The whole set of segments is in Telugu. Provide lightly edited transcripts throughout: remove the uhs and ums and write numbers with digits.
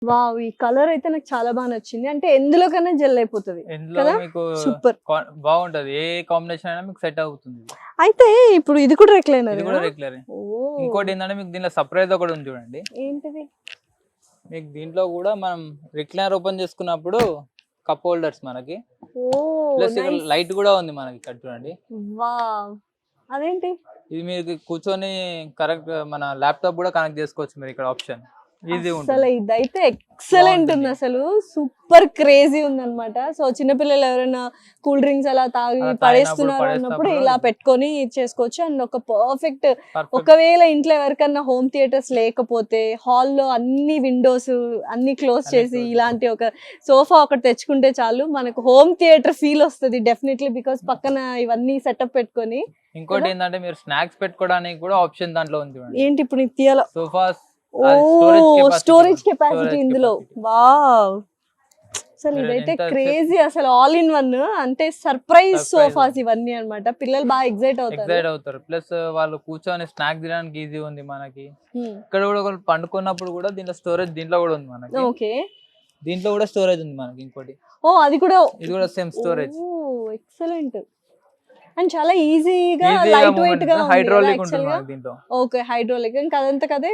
వావ్! ఈ కలర్ అయితే నాకు చాలా బాగా నచ్చింది. అంటే ఎందులో కన్నా జెల్ అయిపోతది ఇందులో కదా? మీకు సూపర్. బాగుంటది, ఏ కాంబినేషన్ అయినా మీకు సెట్ అవుతుంది ఇది. అయితే ఇప్పుడు ఇది కూడా రెక్లైనర్. ఇది కూడా రెగ్యులర్. ఓహ్! ఇంకోటి ఏంటంటే మీకు దీనిలో సర్ప్రైజ్ ఒకటి ఉంది చూడండి. ఏంటిది? మీకు దీంట్లో కూడా మనం రిక్లైనర్ ఓపెన్ చేసుకున్నప్పుడు కప్ హోల్డర్స్ మనకి, ఓహ్! ప్లస్ ఇక్కడ నైస్. లైట్ కూడా ఉంది మనకి ఇక్కడ చూడండి. వావ్! అదేంటి? ఇది మీరు కూర్చొని కరెక్ట్ మన ల్యాప్టాప్ కూడా కనెక్ట్ చేసుకోవచ్చు మీరు. ఇక్కడ ఆప్షన్ ఈజీ అసలు ఉంటుంది. ఇదైతే ఎక్సలెంట్ ఉంది. బాగుంటుంది. అసలు సూపర్ క్రేజీ ఉందన్నమాట. సో చిన్నపిల్లలు ఎవరైనా కూల్ డ్రింక్స్ అలా తాగి అలా పడేస్తున్నారు అన్నప్పుడు పడేసినప్పుడు ఇలా పెట్టుకొని చేసుకోవచ్చు. అండ్ ఒక పర్ఫెక్ట్, పర్ఫెక్ట్. ఒకవేళ ఇంట్లో ఎవరికన్నా హోమ్ థియేటర్స్ లేకపోతే హాల్లో అన్ని విండోస్ అన్ని క్లోజ్ అన్ని చేసి close. ఇలాంటి ఒక సోఫా ఒకటి తెచ్చుకుంటే చాలు, మనకు హోమ్ థియేటర్ ఫీల్ వస్తుంది డెఫినెట్లీ. బికాస్ పక్కన ఇవన్నీ సెటప్ పెట్టుకొని. ఇంకోటి ఏంటంటే మీరు స్నాక్స్ పెట్టుకోవడానికి కూడా ఆప్షన్ దాంట్లో ఉంది చూడండి. ఏంటి ఇప్పుడు నీకు తీయాల? సోఫాస్ ఓ స్టోరేజ్ కెపాసిటీ ఇందులో. వావ్! అసలు మీరు ఇదైతే ఎంత క్రేజీ. అసలు ఆల్ ఇన్ వన్. అంటే సర్ప్రైజ్ Surprise సోఫాస్ ఉంది. ఇవన్నీ అన్నమాట. పిల్లలు బాగా ఎగ్జైట్ అవుతారు. ఎక్సైట్ అవుతారు. ప్లస్ వాళ్ళు కూర్చొని స్నాక్ తినడానికి ఈజీ ఉంది మనకి. హ్మ్. ఇక్కడ కూడా ఒకరు పండుకున్నప్పుడు కూడా దీంట్లో స్టోరేజ్ దీంట్లో కూడా ఉంది మనకి. ఓకే. దీంట్లో కూడా స్టోరేజ్ ఉంది మనకి. ఇంకోటి ఓ అది కూడా. ఇది కూడా same storage. Oh excellent. And చాలా ఈజీగా లైట్ వెయిట్ గా హైడ్రాలిక్ ఉంటుంది మనకి దీంట్లో. Okay, hydraulic. ఇంకా అదంతా కదే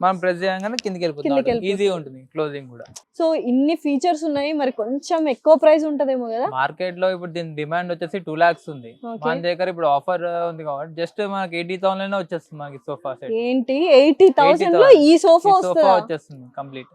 మనం ప్రెస్ చేయగానే కిందికి వెళ్ళిపోతుంది. ఈజీ ఉంటుంది క్లోజింగ్ కూడా. సో ఇన్ని ఫీచర్స్ ఉన్నాయి, మరి కొంచెం ఎక్కువ ప్రైస్ ఉంటదేమో కదా? మార్కెట్ లో ఇప్పుడు దీని డిమాండ్ వచ్చేసి 2 lakhs ఉంది. Okay. మన దగ్గర ఇప్పుడు ఆఫర్ ఉంది కాబట్టి జస్ట్ మనకి 80,000 లోనే వచ్చేస్తుంది మనకి సోఫా సెట్. ఏంటి 80,000 లో ఈ సోఫా సోఫా వస్తుందా? వచ్చేస్తుంది కంప్లీట్.